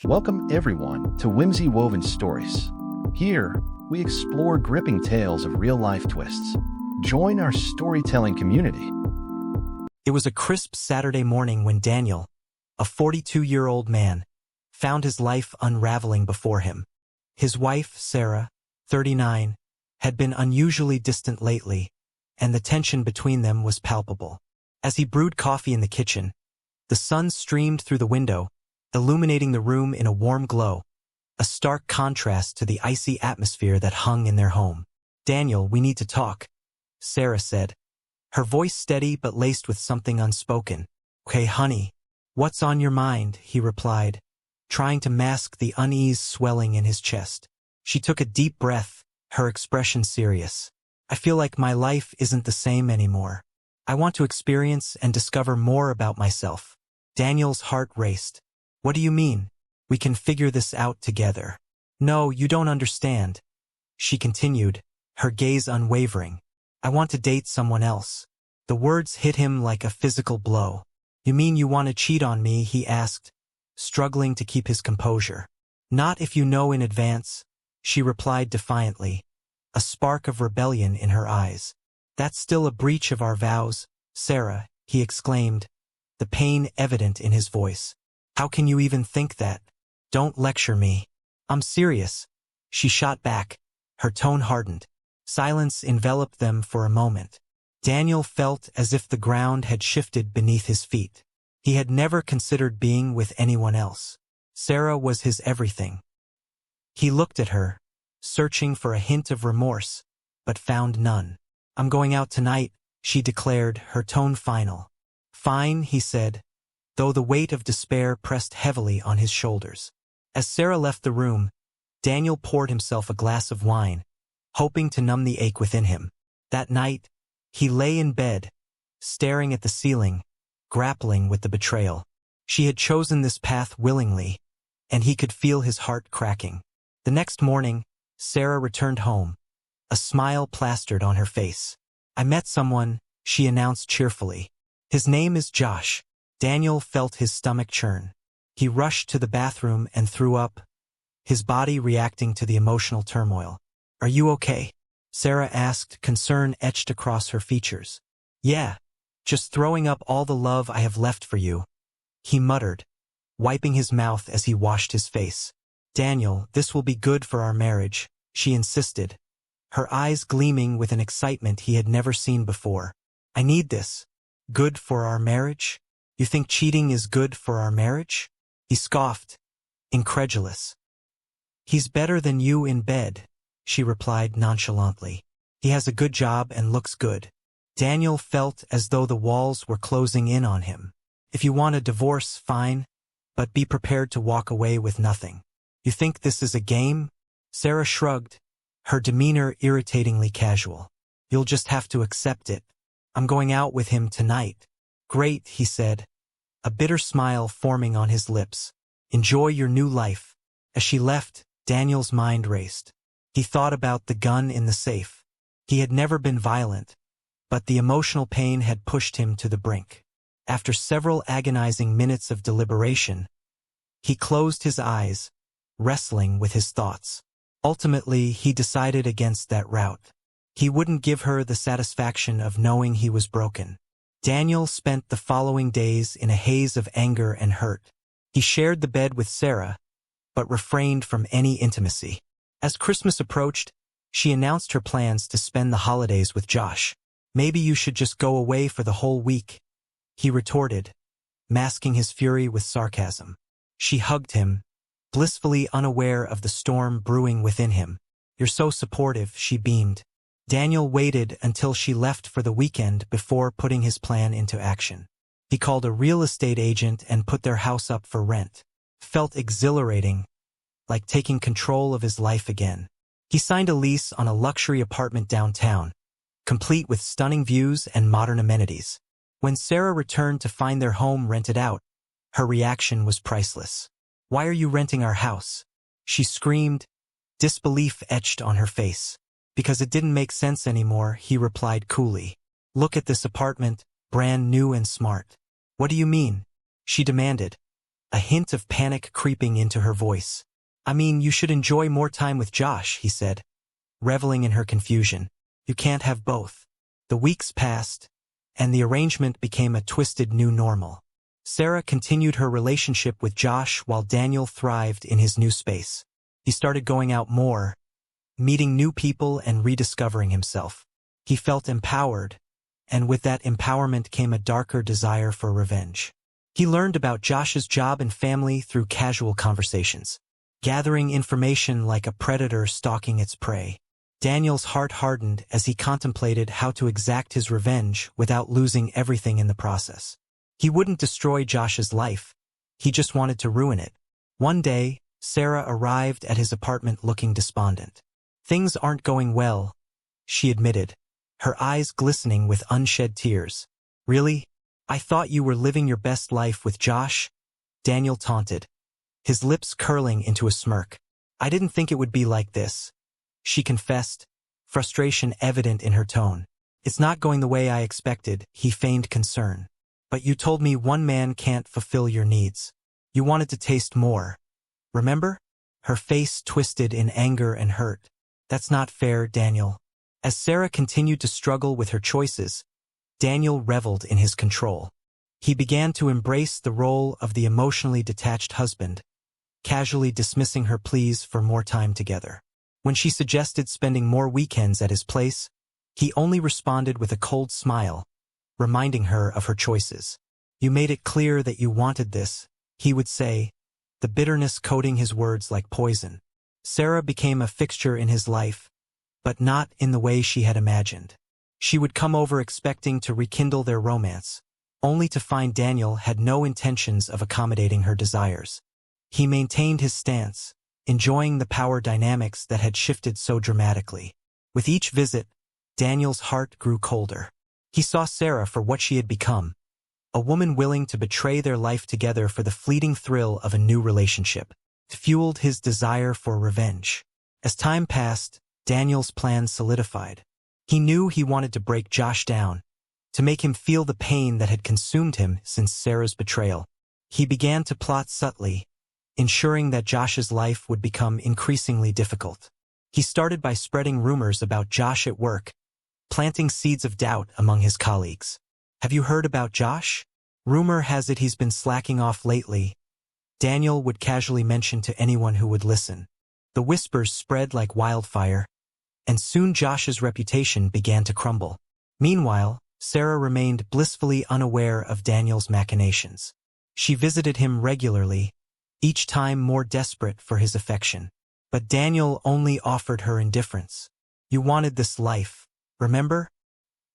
Welcome everyone to Whimsy Woven Stories. Here, we explore gripping tales of real-life twists. Join our storytelling community. It was a crisp Saturday morning when Daniel, a 42-year-old man, found his life unraveling before him. His wife, Sarah, 39, had been unusually distant lately, and the tension between them was palpable. As he brewed coffee in the kitchen, the sun streamed through the window, illuminating the room in a warm glow, a stark contrast to the icy atmosphere that hung in their home. "Daniel, we need to talk," Sarah said, her voice steady but laced with something unspoken. "Okay, honey, what's on your mind?" he replied, trying to mask the unease swelling in his chest. She took a deep breath, her expression serious. "I feel like my life isn't the same anymore. I want to experience and discover more about myself." Daniel's heart raced. "What do you mean? We can figure this out together." "No, you don't understand," she continued, her gaze unwavering. "I want to date someone else." The words hit him like a physical blow. "You mean you want to cheat on me?" he asked, struggling to keep his composure. "Not if you know in advance," she replied defiantly, a spark of rebellion in her eyes. "That's still a breach of our vows, Sarah," he exclaimed, the pain evident in his voice. "How can you even think that? Don't lecture me." "I'm serious," she shot back, her tone hardened. Silence enveloped them for a moment. Daniel felt as if the ground had shifted beneath his feet. He had never considered being with anyone else. Sarah was his everything. He looked at her, searching for a hint of remorse, but found none. "I'm going out tonight," she declared, her tone final. "Fine," he said, though the weight of despair pressed heavily on his shoulders. As Sarah left the room, Daniel poured himself a glass of wine, hoping to numb the ache within him. That night, he lay in bed, staring at the ceiling, grappling with the betrayal. She had chosen this path willingly, and he could feel his heart cracking. The next morning, Sarah returned home, a smile plastered on her face. "I met someone," she announced cheerfully. "His name is Josh." Daniel felt his stomach churn. He rushed to the bathroom and threw up, his body reacting to the emotional turmoil. "Are you okay?" Sarah asked, concern etched across her features. "Yeah, just throwing up all the love I have left for you," he muttered, wiping his mouth as he washed his face. "Daniel, this will be good for our marriage," she insisted, her eyes gleaming with an excitement he had never seen before. "I need this. Good for our marriage? You think cheating is good for our marriage?" He scoffed, incredulous. "He's better than you in bed," she replied nonchalantly. "He has a good job and looks good." Daniel felt as though the walls were closing in on him. "If you want a divorce, fine, but be prepared to walk away with nothing." "You think this is a game?" Sarah shrugged, her demeanor irritatingly casual. "You'll just have to accept it. I'm going out with him tonight." "Great," he said, a bitter smile forming on his lips. "Enjoy your new life." As she left, Daniel's mind raced. He thought about the gun in the safe. He had never been violent, but the emotional pain had pushed him to the brink. After several agonizing minutes of deliberation, he closed his eyes, wrestling with his thoughts. Ultimately, he decided against that route. He wouldn't give her the satisfaction of knowing he was broken. Daniel spent the following days in a haze of anger and hurt. He shared the bed with Sarah, but refrained from any intimacy. As Christmas approached, she announced her plans to spend the holidays with Josh. "Maybe you should just go away for the whole week," he retorted, masking his fury with sarcasm. She hugged him, blissfully unaware of the storm brewing within him. "You're so supportive," she beamed. Daniel waited until she left for the weekend before putting his plan into action. He called a real estate agent and put their house up for rent. Felt exhilarating, like taking control of his life again. He signed a lease on a luxury apartment downtown, complete with stunning views and modern amenities. When Sarah returned to find their home rented out, her reaction was priceless. "Why are you renting our house?" she screamed, disbelief etched on her face. "Because it didn't make sense anymore," he replied coolly. "Look at this apartment, brand new and smart." "What do you mean?" she demanded, a hint of panic creeping into her voice. "I mean, you should enjoy more time with Josh," he said, reveling in her confusion. "You can't have both." The weeks passed, and the arrangement became a twisted new normal. Sarah continued her relationship with Josh while Daniel thrived in his new space. He started going out more, meeting new people and rediscovering himself. He felt empowered, and with that empowerment came a darker desire for revenge. He learned about Josh's job and family through casual conversations, gathering information like a predator stalking its prey. Daniel's heart hardened as he contemplated how to exact his revenge without losing everything in the process. He wouldn't destroy Josh's life, he just wanted to ruin it. One day, Sarah arrived at his apartment looking despondent. "Things aren't going well," she admitted, her eyes glistening with unshed tears. "Really? I thought you were living your best life with Josh?" Daniel taunted, his lips curling into a smirk. "I didn't think it would be like this," she confessed, frustration evident in her tone. "It's not going the way I expected," he feigned concern. "But you told me one man can't fulfill your needs. You wanted to taste more. Remember?" Her face twisted in anger and hurt. "That's not fair, Daniel." As Sarah continued to struggle with her choices, Daniel reveled in his control. He began to embrace the role of the emotionally detached husband, casually dismissing her pleas for more time together. When she suggested spending more weekends at his place, he only responded with a cold smile, reminding her of her choices. "You made it clear that you wanted this," he would say, the bitterness coating his words like poison. Sarah became a fixture in his life, but not in the way she had imagined. She would come over expecting to rekindle their romance, only to find Daniel had no intentions of accommodating her desires. He maintained his stance, enjoying the power dynamics that had shifted so dramatically. With each visit, Daniel's heart grew colder. He saw Sarah for what she had become, a woman willing to betray their life together for the fleeting thrill of a new relationship. It fueled his desire for revenge. As time passed, Daniel's plans solidified. He knew he wanted to break Josh down, to make him feel the pain that had consumed him since Sarah's betrayal. He began to plot subtly, ensuring that Josh's life would become increasingly difficult. He started by spreading rumors about Josh at work, planting seeds of doubt among his colleagues. "Have you heard about Josh? Rumor has it he's been slacking off lately," Daniel would casually mention to anyone who would listen. The whispers spread like wildfire, and soon Josh's reputation began to crumble. Meanwhile, Sarah remained blissfully unaware of Daniel's machinations. She visited him regularly, each time more desperate for his affection. But Daniel only offered her indifference. "You wanted this life, remember?"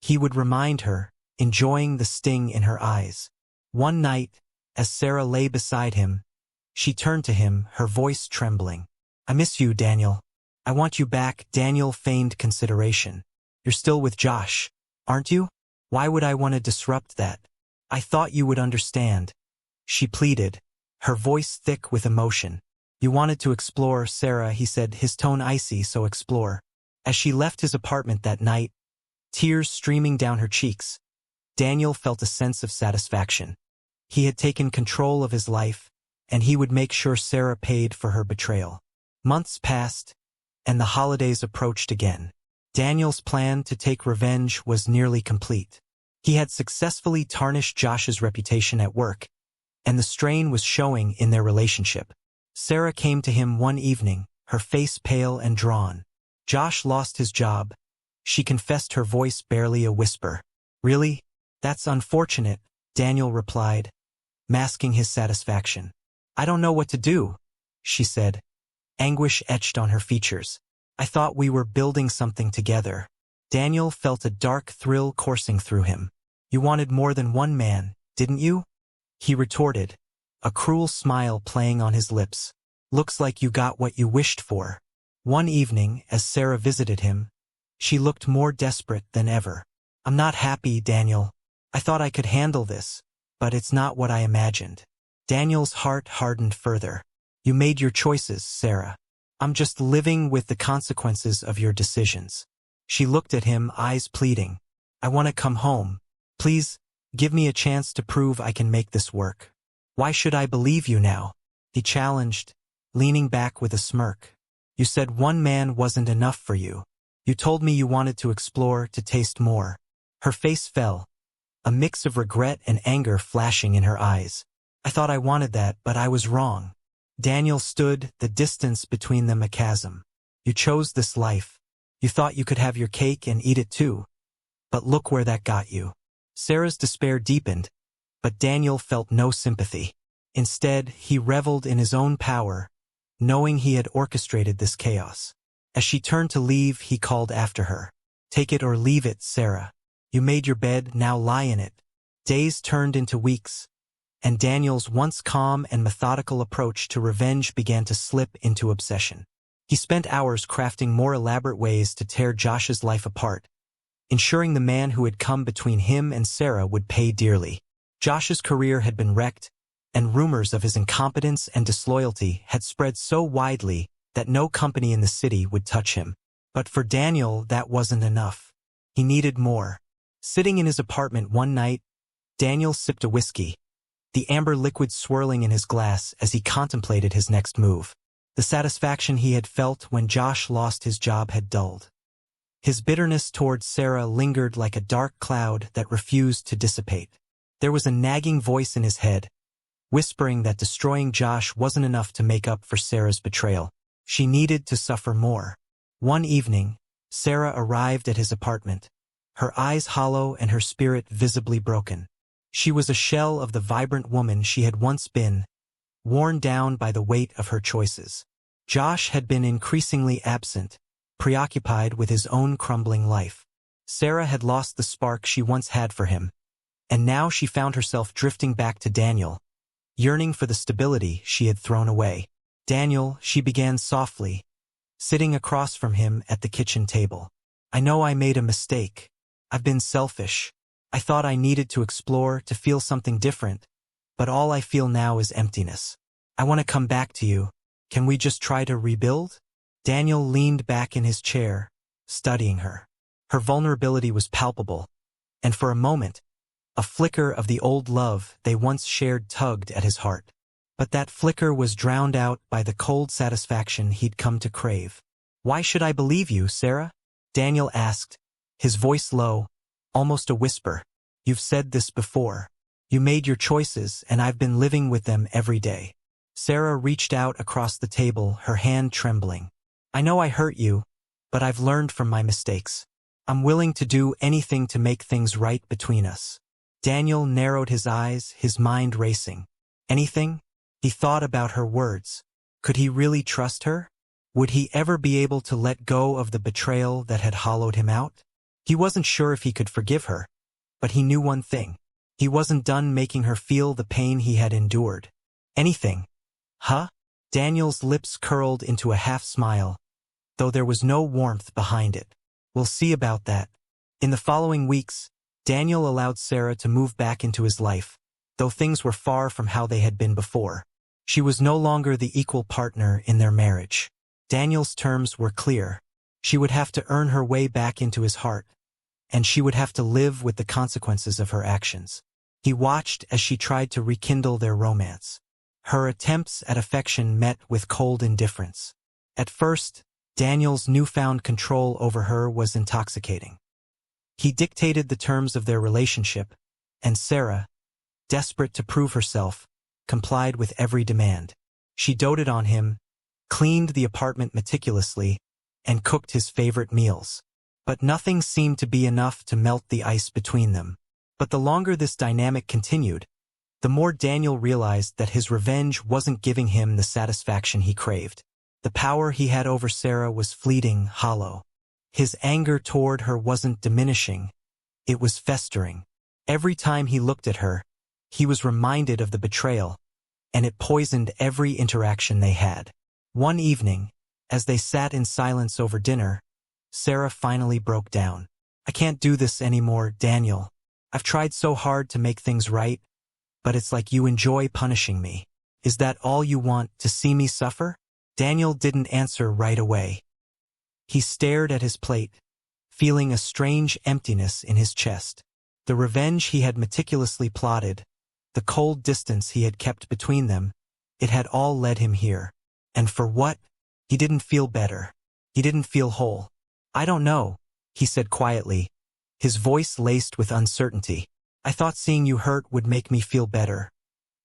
He would remind her, enjoying the sting in her eyes. One night, as Sarah lay beside him, she turned to him, her voice trembling. "I miss you, Daniel. I want you back." Daniel feigned consideration. "You're still with Josh, aren't you? Why would I want to disrupt that? I thought you would understand," she pleaded, her voice thick with emotion. "You wanted to explore, Sarah," he said, his tone icy, "so explore." As she left his apartment that night, tears streaming down her cheeks, Daniel felt a sense of satisfaction. He had taken control of his life, and he would make sure Sarah paid for her betrayal. Months passed, and the holidays approached again. Daniel's plan to take revenge was nearly complete. He had successfully tarnished Josh's reputation at work, and the strain was showing in their relationship. Sarah came to him one evening, her face pale and drawn. "Josh lost his job," she confessed, her voice barely a whisper. "Really? That's unfortunate," Daniel replied, masking his satisfaction. "I don't know what to do," she said, anguish etched on her features. "I thought we were building something together." Daniel felt a dark thrill coursing through him. "You wanted more than one man, didn't you?" he retorted, a cruel smile playing on his lips. "Looks like you got what you wished for." One evening, as Sarah visited him, she looked more desperate than ever. "I'm not happy, Daniel. I thought I could handle this, but it's not what I imagined." Daniel's heart hardened further. "You made your choices, Sarah. I'm just living with the consequences of your decisions." She looked at him, eyes pleading. "I want to come home. Please, give me a chance to prove I can make this work." Why should I believe you now? He challenged, leaning back with a smirk. You said one man wasn't enough for you. You told me you wanted to explore, to taste more. Her face fell, a mix of regret and anger flashing in her eyes. I thought I wanted that, but I was wrong. Daniel stood, the distance between them a chasm. You chose this life. You thought you could have your cake and eat it too. But look where that got you. Sarah's despair deepened, but Daniel felt no sympathy. Instead, he reveled in his own power, knowing he had orchestrated this chaos. As she turned to leave, he called after her. Take it or leave it, Sarah. You made your bed, now lie in it. Days turned into weeks, and Daniel's once calm and methodical approach to revenge began to slip into obsession. He spent hours crafting more elaborate ways to tear Josh's life apart, ensuring the man who had come between him and Sarah would pay dearly. Josh's career had been wrecked, and rumors of his incompetence and disloyalty had spread so widely that no company in the city would touch him. But for Daniel, that wasn't enough. He needed more. Sitting in his apartment one night, Daniel sipped a whiskey, the amber liquid swirling in his glass as he contemplated his next move. The satisfaction he had felt when Josh lost his job had dulled. His bitterness toward Sarah lingered like a dark cloud that refused to dissipate. There was a nagging voice in his head, whispering that destroying Josh wasn't enough to make up for Sarah's betrayal. She needed to suffer more. One evening, Sarah arrived at his apartment, her eyes hollow and her spirit visibly broken. She was a shell of the vibrant woman she had once been, worn down by the weight of her choices. Josh had been increasingly absent, preoccupied with his own crumbling life. Sarah had lost the spark she once had for him, and now she found herself drifting back to Daniel, yearning for the stability she had thrown away. Daniel, she began softly, sitting across from him at the kitchen table. I know I made a mistake. I've been selfish. I thought I needed to explore, to feel something different, but all I feel now is emptiness. I want to come back to you. Can we just try to rebuild? Daniel leaned back in his chair, studying her. Her vulnerability was palpable, and for a moment, a flicker of the old love they once shared tugged at his heart. But that flicker was drowned out by the cold satisfaction he'd come to crave. Why should I believe you, Sarah? Daniel asked, his voice low, almost a whisper. You've said this before. You made your choices, and I've been living with them every day. Sarah reached out across the table, her hand trembling. I know I hurt you, but I've learned from my mistakes. I'm willing to do anything to make things right between us. Daniel narrowed his eyes, his mind racing. Anything? He thought about her words. Could he really trust her? Would he ever be able to let go of the betrayal that had hollowed him out? He wasn't sure if he could forgive her, but he knew one thing. He wasn't done making her feel the pain he had endured. Anything. Huh? Daniel's lips curled into a half-smile, though there was no warmth behind it. We'll see about that. In the following weeks, Daniel allowed Sarah to move back into his life, though things were far from how they had been before. She was no longer the equal partner in their marriage. Daniel's terms were clear. She would have to earn her way back into his heart, and she would have to live with the consequences of her actions. He watched as she tried to rekindle their romance. Her attempts at affection met with cold indifference. At first, Daniel's newfound control over her was intoxicating. He dictated the terms of their relationship, and Sarah, desperate to prove herself, complied with every demand. She doted on him, cleaned the apartment meticulously, and cooked his favorite meals. But nothing seemed to be enough to melt the ice between them. But the longer this dynamic continued, the more Daniel realized that his revenge wasn't giving him the satisfaction he craved. The power he had over Sarah was fleeting, hollow. His anger toward her wasn't diminishing, it was festering. Every time he looked at her, he was reminded of the betrayal, and it poisoned every interaction they had. One evening, as they sat in silence over dinner, Sarah finally broke down. I can't do this anymore, Daniel. I've tried so hard to make things right, but it's like you enjoy punishing me. Is that all you want, to see me suffer? Daniel didn't answer right away. He stared at his plate, feeling a strange emptiness in his chest. The revenge he had meticulously plotted, the cold distance he had kept between them, it had all led him here. And for what? He didn't feel better. He didn't feel whole. "I don't know," he said quietly, his voice laced with uncertainty. "I thought seeing you hurt would make me feel better.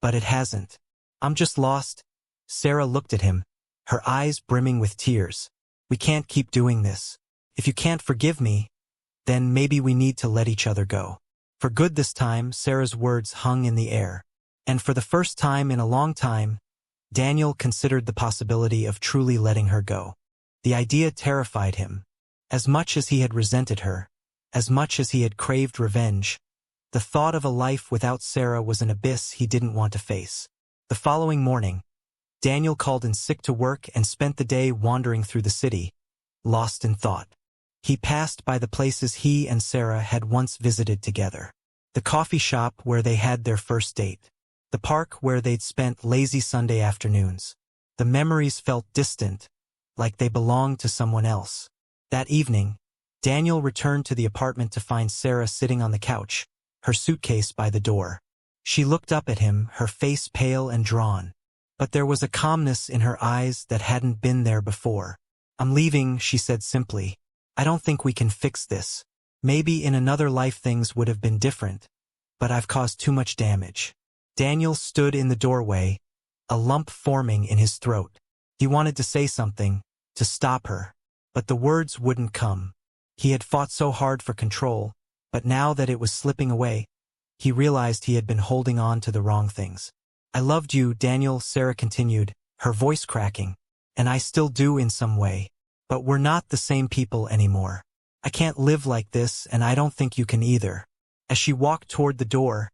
But it hasn't. I'm just lost." Sarah looked at him, her eyes brimming with tears. "We can't keep doing this. If you can't forgive me, then maybe we need to let each other go." For good this time, Sarah's words hung in the air. And for the first time in a long time, Daniel considered the possibility of truly letting her go. The idea terrified him. As much as he had resented her, as much as he had craved revenge, the thought of a life without Sarah was an abyss he didn't want to face. The following morning, Daniel called in sick to work and spent the day wandering through the city, lost in thought. He passed by the places he and Sarah had once visited together. The coffee shop where they had their first date. The park where they'd spent lazy Sunday afternoons. The memories felt distant, like they belonged to someone else. That evening, Daniel returned to the apartment to find Sarah sitting on the couch, her suitcase by the door. She looked up at him, her face pale and drawn. But there was a calmness in her eyes that hadn't been there before. "I'm leaving," she said simply. "I don't think we can fix this. Maybe in another life things would have been different, but I've caused too much damage." Daniel stood in the doorway, a lump forming in his throat. He wanted to say something, to stop her, but the words wouldn't come. He had fought so hard for control, but now that it was slipping away, he realized he had been holding on to the wrong things. "I loved you, Daniel," Sarah continued, her voice cracking, "and I still do in some way. But we're not the same people anymore. I can't live like this, and I don't think you can either." As she walked toward the door,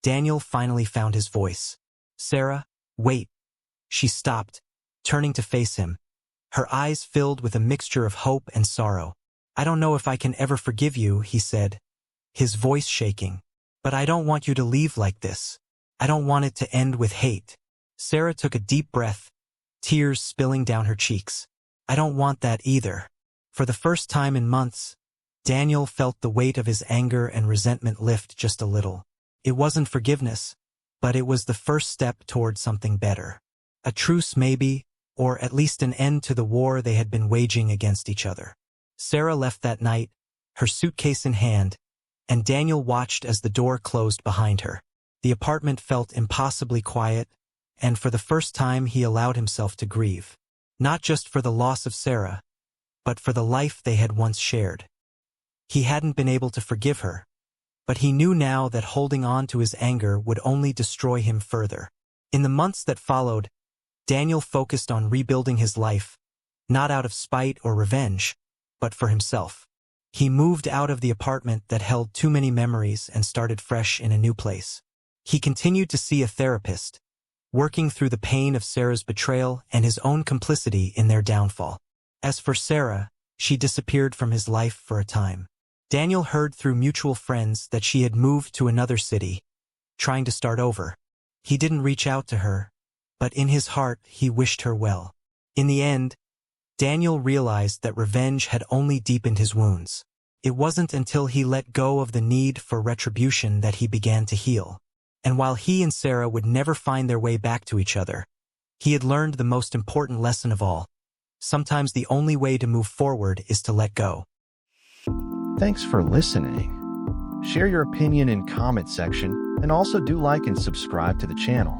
Daniel finally found his voice. "Sarah, wait." She stopped, turning to face him, her eyes filled with a mixture of hope and sorrow. "I don't know if I can ever forgive you," he said, his voice shaking. "But I don't want you to leave like this. I don't want it to end with hate." Sarah took a deep breath, tears spilling down her cheeks. "I don't want that either." For the first time in months, Daniel felt the weight of his anger and resentment lift just a little. It wasn't forgiveness, but it was the first step toward something better. A truce maybe, or at least an end to the war they had been waging against each other. Sarah left that night, her suitcase in hand, and Daniel watched as the door closed behind her. The apartment felt impossibly quiet, and for the first time he allowed himself to grieve. Not just for the loss of Sarah, but for the life they had once shared. He hadn't been able to forgive her, but he knew now that holding on to his anger would only destroy him further. In the months that followed, Daniel focused on rebuilding his life, not out of spite or revenge, but for himself. He moved out of the apartment that held too many memories and started fresh in a new place. He continued to see a therapist, working through the pain of Sarah's betrayal and his own complicity in their downfall. As for Sarah, she disappeared from his life for a time. Daniel heard through mutual friends that she had moved to another city, trying to start over. He didn't reach out to her, but in his heart he wished her well. In the end, Daniel realized that revenge had only deepened his wounds. It wasn't until he let go of the need for retribution that he began to heal. And while he and Sarah would never find their way back to each other, he had learned the most important lesson of all. Sometimes the only way to move forward is to let go. Thanks for listening. Share your opinion in comment section and also do like and subscribe to the channel.